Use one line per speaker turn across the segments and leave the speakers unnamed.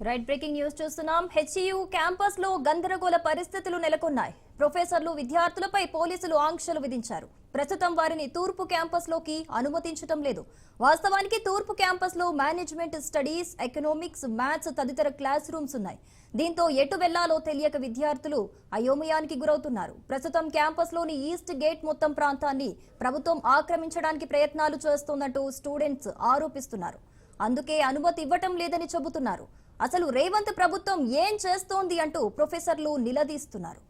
Right breaking news చూస్తున్నాం. హెచ్ఈయు campus లో గందరగోళ పరిస్థితులు నెలకొన్నాయి. ప్రొఫెసర్లు విద్యార్థులపై పోలీసులు ఆంక్షలు విధించారు. ప్రస్తుతం వారిని తూర్పు క్యాంపస్ లోకి అనుమతించడం లేదు. వాస్తవానికి తూర్పు క్యాంపస్ లో మేనేజ్మెంట్ స్టడీస్, ఎకనామిక్స్, మ్యాథ్స్ తదితర క్లాస్ రూమ్స్ ఉన్నాయి. దీంతో ఎటు వెళ్లాలో తెలియక విద్యార్థులు అయోమయానికి గురవుతున్నారు. ప్రస్తుతం క్యాంపస్ లోని ఈస్ట్ గేట్ మొత్తం ప్రాంతాన్ని ప్రభుత్వం ఆక్రమించడానికి ప్రయత్నాలు చేస్తోందంటూ స్టూడెంట్స్ ఆరోపిస్తున్నారు. అందుకే అనుమతి ఇవ్వటం లేదని చెబుతున్నారు. అసలు రేవంత్ ప్రభుత్వం ఏం చేస్తోంది అంటూ ప్రొఫెసర్లు నిలదీస్తున్నారు.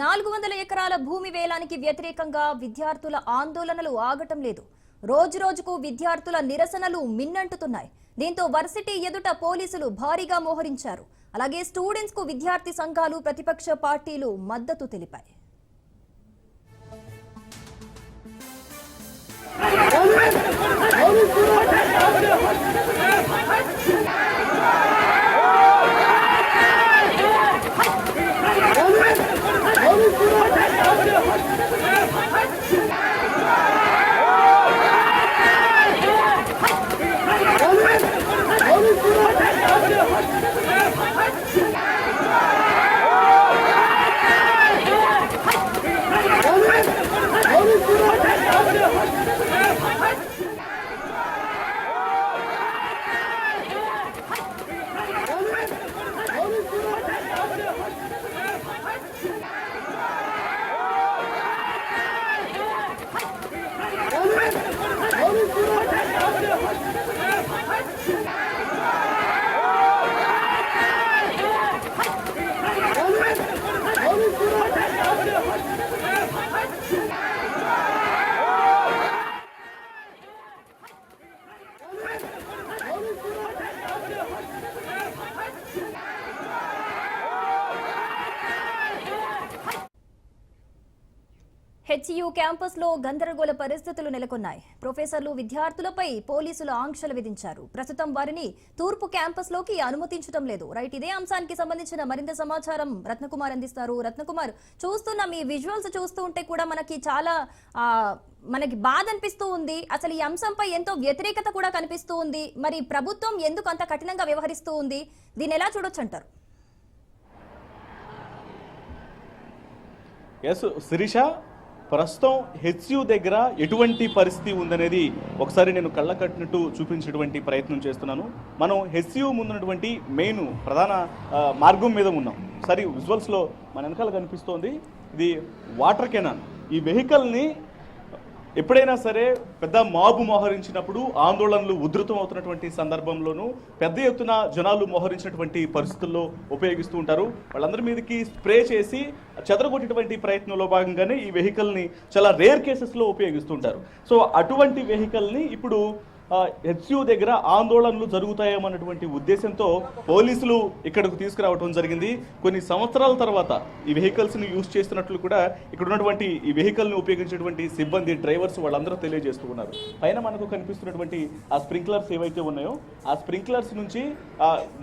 నాలుగు 400 ఎకరాల భూమి వేలానికి వ్యతిరేకంగా విద్యార్థుల ఆందోళనలు ఆగటం లేదు. రోజు రోజుకు విద్యార్థుల నిరసనలు మిన్నంటుతున్నాయి. దీంతో వర్సిటీ ఎదుట పోలీసులు భారీగా మోహరించారు. అలాగే స్టూడెంట్స్ కు విద్యార్థి సంఘాలు, ప్రతిపక్ష పార్టీలు మద్దతు తెలిపాయి. హెచ్ఈయు క్యాంపస్ లో గందరగోళ పరిస్థితులు నెలకొన్నాయి. ప్రొఫెసర్లు విద్యార్థులపై పోలీసులు ఆంక్షలు విధించారు. ప్రస్తుతం వారిని తూర్పు క్యాంపస్ లోకి అనుమతించడం లేదు. రైట్, ఇదే అంశానికి సంబంధించిన మరింత సమాచారం రత్నకుమార్ అందిస్తారు. రత్నకుమార్, చూస్తున్న మీ విజువల్స్ చూస్తూ ఉంటే కూడా మనకి చాలా మనకి బాధ అనిపిస్తూ ఉంది. అసలు ఈ అంశంపై ఎంతో వ్యతిరేకత కూడా కనిపిస్తూ ఉంది. మరి ప్రభుత్వం ఎందుకు అంత కఠినంగా వ్యవహరిస్తూ ఉంది? దీన్ని ఎలా చూడొచ్చు అంటారు?
శిరీష, ప్రస్తుతం హెచ్యు దగ్గర ఎటువంటి పరిస్థితి ఉందనేది ఒకసారి నేను కళ్ళ కట్టినట్టు చూపించేటువంటి ప్రయత్నం చేస్తున్నాను. మనం హెచ్యు ముందున్నటువంటి మెయిన్ ప్రధాన మార్గం మీద ఉన్నాం. సరే, విజువల్స్లో మన వెనకాల కనిపిస్తోంది ఇది వాటర్ కెనాల్. ఈ వెహికల్ని ఎప్పుడైనా సరే పెద్ద మాబు మోహరించినప్పుడు, ఆందోళనలు ఉధృతం అవుతున్నటువంటి సందర్భంలోనూ పెద్ద ఎత్తున జనాలు మోహరించినటువంటి పరిస్థితుల్లో ఉపయోగిస్తూ ఉంటారు. వాళ్ళందరి మీదకి స్ప్రే చేసి చెదరగొట్టేటువంటి ప్రయత్నంలో భాగంగానే ఈ వెహికల్ని చాలా రేర్ కేసెస్లో ఉపయోగిస్తుంటారు. సో అటువంటి వెహికల్ని ఇప్పుడు హెచ్యు దగ్గర ఆందోళనలు జరుగుతాయేమన్నటువంటి ఉద్దేశంతో పోలీసులు ఇక్కడకు తీసుకురావడం జరిగింది. కొన్ని సంవత్సరాల తర్వాత ఈ వెహికల్స్ని యూజ్ చేస్తున్నట్లు కూడా ఇక్కడ ఉన్నటువంటి ఈ వెహికల్ని ఉపయోగించేటువంటి సిబ్బంది, డ్రైవర్స్ వాళ్ళందరూ తెలియజేస్తూ ఉన్నారు. పైన మనకు కనిపిస్తున్నటువంటి ఆ స్ప్రింక్లర్స్ ఏవైతే ఉన్నాయో ఆ స్ప్రింక్లర్స్ నుంచి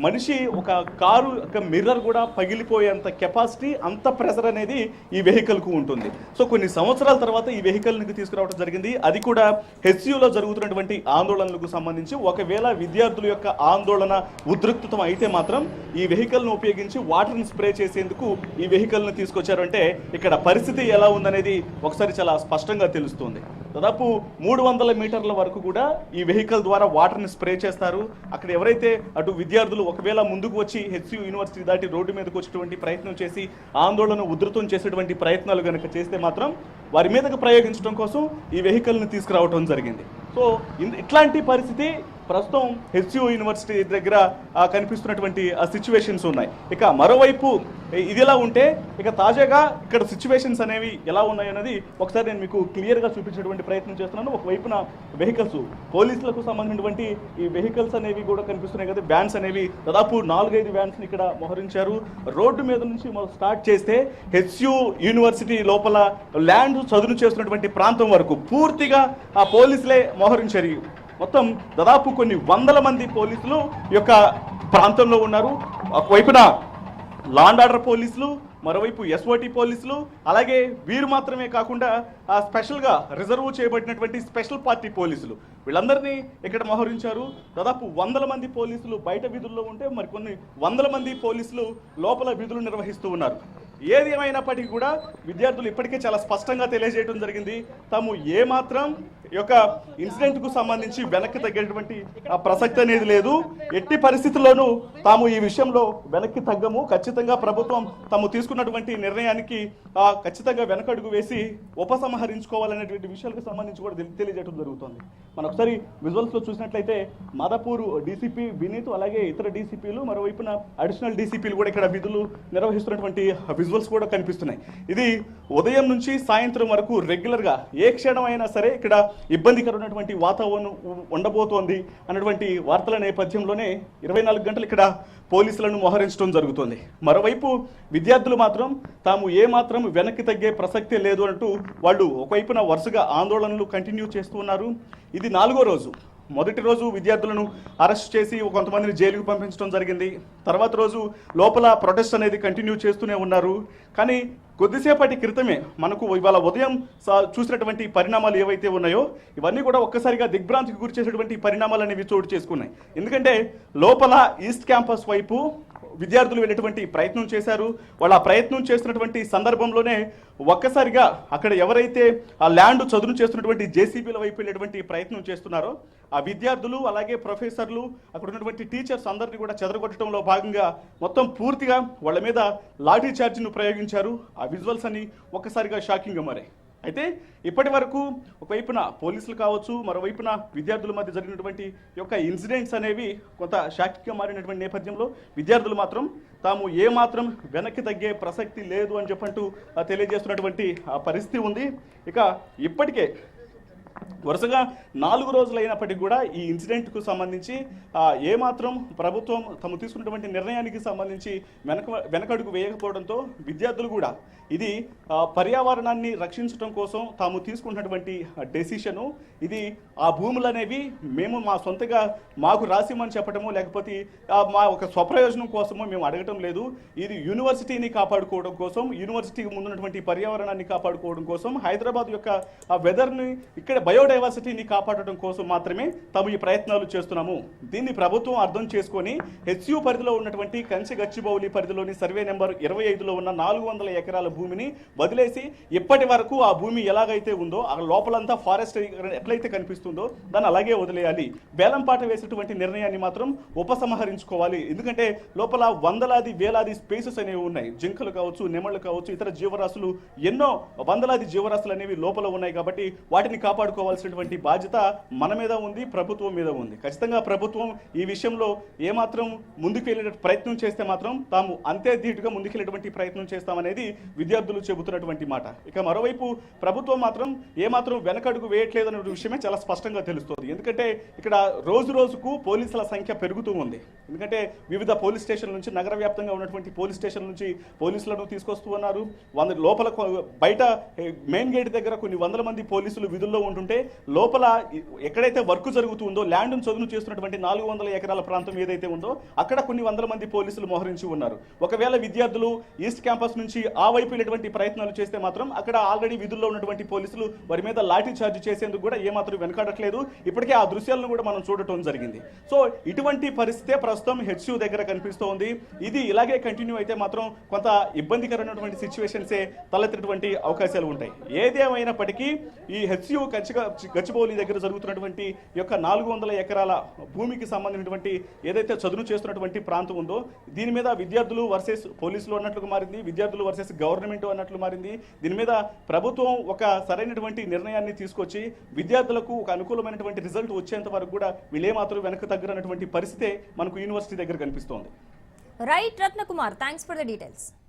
మనిషి ఒక కారు ఒక మిర్రర్ కూడా పగిలిపోయేంత కెపాసిటీ, అంత ప్రెషర్ అనేది ఈ వెహికల్కు ఉంటుంది. సో కొన్ని సంవత్సరాల తర్వాత ఈ వెహికల్ని తీసుకురావడం జరిగింది. అది కూడా హెచ్యులో జరుగుతున్నటువంటి ఆందోళనలకు సంబంధించి ఒకవేళ విద్యార్థుల యొక్క ఆందోళన ఉద్రిక్తం అయితే మాత్రం ఈ వెహికల్ను ఉపయోగించి వాటర్ని స్ప్రే చేసేందుకు ఈ వెహికల్ని తీసుకొచ్చారు. అంటే ఇక్కడ పరిస్థితి ఎలా ఉందనేది ఒకసారి చాలా స్పష్టంగా తెలుస్తుంది. దాదాపు 300 మీటర్ల వరకు కూడా ఈ వెహికల్ ద్వారా వాటర్ని స్ప్రే చేస్తారు. అక్కడ ఎవరైతే అటు విద్యార్థులు ఒకవేళ ముందుకు వచ్చి హెచ్యు యూనివర్సిటీ దాటి రోడ్డు మీదకి వచ్చేటువంటి ప్రయత్నం చేసి ఆందోళన ఉధృతం చేసేటువంటి ప్రయత్నాలు కనుక చేస్తే మాత్రం వారి మీదకు ప్రయోగించడం కోసం ఈ వెహికల్ని తీసుకురావడం జరిగింది. సో ఇట్లాంటి పరిస్థితి ప్రస్తుతం హెచ్యు యూనివర్సిటీ దగ్గర కనిపిస్తున్నటువంటి సిచ్యువేషన్స్ ఉన్నాయి. ఇక మరోవైపు ఇది ఎలా ఉంటే ఇక తాజాగా ఇక్కడ సిచ్యువేషన్స్ అనేవి ఎలా ఉన్నాయన్నది ఒకసారి నేను మీకు క్లియర్గా చూపించేటువంటి ప్రయత్నం చేస్తున్నాను. ఒకవైపున వెహికల్స్, పోలీసులకు సంబంధించినటువంటి ఈ వెహికల్స్ అనేవి కూడా కనిపిస్తున్నాయి కదా, వ్యాన్స్ అనేవి దాదాపు 4-5 వ్యాన్స్ని ఇక్కడ మోహరించారు. రోడ్డు మీద నుంచి స్టార్ట్ చేస్తే హెచ్యు యూనివర్సిటీ లోపల ల్యాండ్ చదును చేస్తున్నటువంటి ప్రాంతం వరకు పూర్తిగా ఆ పోలీసులే మోహరించారు. మొత్తం దాదాపు కొన్ని వందల మంది పోలీసులు ఈ యొక్క ప్రాంతంలో ఉన్నారు. ఒకవైపున లా అండ్ ఆర్డర్ పోలీసులు, మరోవైపు ఎస్ఓటి పోలీసులు, అలాగే వీరు మాత్రమే కాకుండా స్పెషల్గా రిజర్వ్ చేయబడినటువంటి స్పెషల్ పార్టీ పోలీసులు, వీళ్ళందరినీ ఇక్కడ మోహరించారు. దాదాపు వందల మంది పోలీసులు బయట విధుల్లో ఉంటే మరికొన్ని వందల మంది పోలీసులు లోపల విధులు నిర్వహిస్తూ ఉన్నారు. ఏది ఏమైనప్పటికీ కూడా విద్యార్థులు ఇప్పటికే చాలా స్పష్టంగా తెలియజేయడం జరిగింది, తాము ఏమాత్రం ఈ యొక్క ఇన్సిడెంట్కు సంబంధించి వెనక్కి తగ్గేటువంటి ప్రసక్తి అనేది లేదు. ఎట్టి పరిస్థితుల్లోనూ తాము ఈ విషయంలో వెనక్కి తగ్గము, ఖచ్చితంగా ప్రభుత్వం తాము తీసుకున్నటువంటి నిర్ణయానికి ఖచ్చితంగా వెనకడుగు వేసి ఉపసంహరించుకోవాలనేటువంటి విషయాలకు సంబంధించి కూడా తెలియజేయడం జరుగుతుంది. మనం ఒకసారి విజువల్స్లో చూసినట్లయితే మాదాపూర్ డీసీపీ వినీత్, అలాగే ఇతర డీసీపీలు, మరోవైపున అడిషనల్ డీసీపీలు కూడా ఇక్కడ విధులు నిర్వహిస్తున్నటువంటి విజువల్స్ కూడా కనిపిస్తున్నాయి. ఇది ఉదయం నుంచి సాయంత్రం వరకు రెగ్యులర్గా ఏ క్షణం అయినా సరే ఇక్కడ ఇబ్బందికరమైనటువంటి వాతావరణం ఉండబోతోంది అన్నటువంటి వార్తల నేపథ్యంలోనే 24 గంటలు ఇక్కడ పోలీసులను మోహరించడం జరుగుతుంది. మరోవైపు విద్యార్థులు మాత్రం తాము ఏమాత్రం వెనక్కి తగ్గే ప్రసక్తే లేదు అంటూ వాళ్ళు ఒకవైపున వరుసగా ఆందోళనలు కంటిన్యూ చేస్తూ ఉన్నారు. ఇది 4వ రోజు. మొదటి రోజు విద్యార్థులను అరెస్ట్ చేసి కొంతమందిని జైలుకు పంపించడం జరిగింది. తర్వాత రోజు లోపల ప్రొటెస్ట్ అనేది కంటిన్యూ చేస్తూనే ఉన్నారు. కానీ కొద్దిసేపటి క్రితమే మనకు ఇవాళ ఉదయం చూసినటువంటి పరిణామాలు ఏవైతే ఉన్నాయో ఇవన్నీ కూడా ఒక్కసారిగా దిగ్భ్రాంతికి గురి చేసేటువంటి పరిణామాలు అనేవి చోటు చేసుకున్నాయి. ఎందుకంటే లోపల ఈస్ట్ క్యాంపస్ వైపు విద్యార్థులు వెళ్ళేటువంటి ప్రయత్నం చేశారు. వాళ్ళు ఆ ప్రయత్నం చేస్తున్నటువంటి సందర్భంలోనే ఒక్కసారిగా అక్కడ ఎవరైతే ఆ ల్యాండ్ చదును చేస్తున్నటువంటి జేసీబీల వైపు వెళ్ళేటువంటి ప్రయత్నం చేస్తున్నారో ఆ విద్యార్థులు, అలాగే ప్రొఫెసర్లు, అక్కడ ఉన్నటువంటి టీచర్స్ అందరినీ కూడా చెదరగొట్టడంలో భాగంగా మొత్తం పూర్తిగా వాళ్ళ మీద లాఠీ చార్జ్ను ప్రయోగించారు. ఆ విజువల్స్ అన్ని ఒక్కసారిగా షాకింగ్గా మారాయి. అయితే ఇప్పటి వరకు ఒకవైపున పోలీసులు కావచ్చు, మరోవైపున విద్యార్థుల మధ్య జరిగినటువంటి యొక్క ఇన్సిడెంట్స్ అనేవి కొంత షాకింగ్గా మారినటువంటి నేపథ్యంలో విద్యార్థులు మాత్రం తాము ఏమాత్రం వెనక్కి తగ్గే ప్రసక్తి లేదు అని చెప్పంటూ తెలియజేస్తున్నటువంటి పరిస్థితి ఉంది. ఇక ఇప్పటికే వరుసగా 4 రోజులు అయినప్పటికీ కూడా ఈ ఇన్సిడెంట్కు సంబంధించి ఏమాత్రం ప్రభుత్వం తాము తీసుకున్నటువంటి నిర్ణయానికి సంబంధించి వెనకడుగు వేయకపోవడంతో విద్యార్థులు కూడా ఇది పర్యావరణాన్ని రక్షించడం కోసం తాము తీసుకున్నటువంటి డెసిషను, ఇది ఆ భూములు అనేవి మేము మా సొంతగా మాకు రాసిమని చెప్పడము, లేకపోతే మా ఒక స్వప్రయోజనం కోసమో మేము అడగటం లేదు. ఇది యూనివర్సిటీని కాపాడుకోవడం కోసం, యూనివర్సిటీకి ముందున్నటువంటి పర్యావరణాన్ని కాపాడుకోవడం కోసం, హైదరాబాద్ యొక్క ఆ వెదర్ని, ఇక్కడ బయోడైవర్సిటీని కాపాడటం కోసం మాత్రమే తాము ఈ ప్రయత్నాలు చేస్తున్నాము. దీన్ని ప్రభుత్వం అర్థం చేసుకొని హెచ్యూ పరిధిలో ఉన్నటువంటి కంచి గచ్చిబౌలి పరిధిలోని సర్వే నెంబర్ 25లో ఉన్న 400 ఎకరాల భూమిని వదిలేసి ఇప్పటి వరకు ఆ భూమి ఎలాగైతే ఉందో ఆ లోపలంతా ఫారెస్ట్ ఎట్లయితే కనిపిస్తుందో దాన్ని అలాగే వదిలేయాలి. వేలంపాట వేసినటువంటి నిర్ణయాన్ని మాత్రం ఉపసంహరించుకోవాలి. ఎందుకంటే లోపల వందలాది వేలాది స్పేసెస్ అనేవి ఉన్నాయి. జింకలు కావచ్చు, నెమళ్ళు కావచ్చు, ఇతర జీవరాశులు, ఎన్నో వందలాది జీవరాశులు అనేవి లోపల ఉన్నాయి. కాబట్టి వాటిని కాపాడుకోవాల్సినటువంటి బాధ్యత మన మీద ఉంది, ప్రభుత్వం మీద ఉంది. ఖచ్చితంగా ప్రభుత్వం ఈ విషయంలో ఏమాత్రం ముందుకు వెళ్ళే ప్రయత్నం చేస్తే మాత్రం తాము అంతే ధీటుగా ముందుకెళ్ళేటువంటి ప్రయత్నం చేస్తామనేది విద్యార్థులు చెబుతున్నటువంటి మాట. ఇక మరోవైపు ప్రభుత్వం మాత్రం ఏమాత్రం వెనకడుగు వేయట్లేదు అనే విషయమే చాలా స్పష్టంగా తెలుస్తుంది. ఎందుకంటే ఇక్కడ రోజు రోజుకు పోలీసుల సంఖ్య పెరుగుతూ ఉంది. ఎందుకంటే వివిధ పోలీస్ స్టేషన్ల నుంచి, నగర వ్యాప్తంగా ఉన్నటువంటి పోలీస్ స్టేషన్ల నుంచి పోలీసులను తీసుకొస్తూ ఉన్నారు. లోపల బయట మెయిన్ గేట్ దగ్గర కొన్ని వందల మంది పోలీసులు విధుల్లో ఉంటుంటే లోపల ఎక్కడైతే వర్క్ జరుగుతుందో ల్యాండ్ను చదును చేస్తున్నటువంటి 400 ఎకరాల ప్రాంతం ఏదైతే ఉందో అక్కడ కొన్ని వందల మంది పోలీసులు మోహరించి ఉన్నారు. ఒకవేళ విద్యార్థులు ఈస్ట్ క్యాంపస్ నుంచి ఆ వైపు వెళ్ళేటువంటి ప్రయత్నాలు చేస్తే మాత్రం అక్కడ ఆల్రెడీ విధుల్లో ఉన్నటువంటి పోలీసులు వారి మీద లాఠీ చార్జ్ చేసేందుకు కూడా ఏమాత్రం వెనకాడట్లేదు. ఇప్పటికే ఆ దృశ్యాలను కూడా మనం చూడటం జరిగింది. సో ఇటువంటి పరిస్థితే ప్రస్తుతం హెచ్యూ దగ్గర కనిపిస్తోంది. ఇది ఇలాగే కంటిన్యూ అయితే మాత్రం కొంత ఇబ్బందికరమైనటువంటి సిచ్యువేషన్సే తలెత్తేటువంటి అవకాశాలు ఉంటాయి. ఏదేమైనప్పటికీ ఈ హెచ్యూ గచ్చిబౌలి దగ్గర జరుగుతున్నటువంటి యొక్క 400 ఎకరాల భూమికి సంబంధించినటువంటి ఏదైతే చదును చేస్తున్నటువంటి ప్రాంతం ఉందో దీని మీద విద్యార్థులు వర్సెస్ పోలీసులు అన్నట్లుగా మారింది, విద్యార్థులు వర్సెస్ గవర్నమెంట్ అన్నట్లు మారింది. దీని మీద ప్రభుత్వం ఒక సరైనటువంటి నిర్ణయాన్ని తీసుకొచ్చి విద్యార్థులకు ఒక అనుకూలమైనటువంటి రిజల్ట్ వచ్చేంత వరకు కూడా వీళ్ళేమాత్రం వెనక్కి తగ్గరన్నటువంటి పరిస్థితే మనకు యూనివర్సిటీ దగ్గర కనిపిస్తోంది.
Right Ratnakumar, thanks for the details.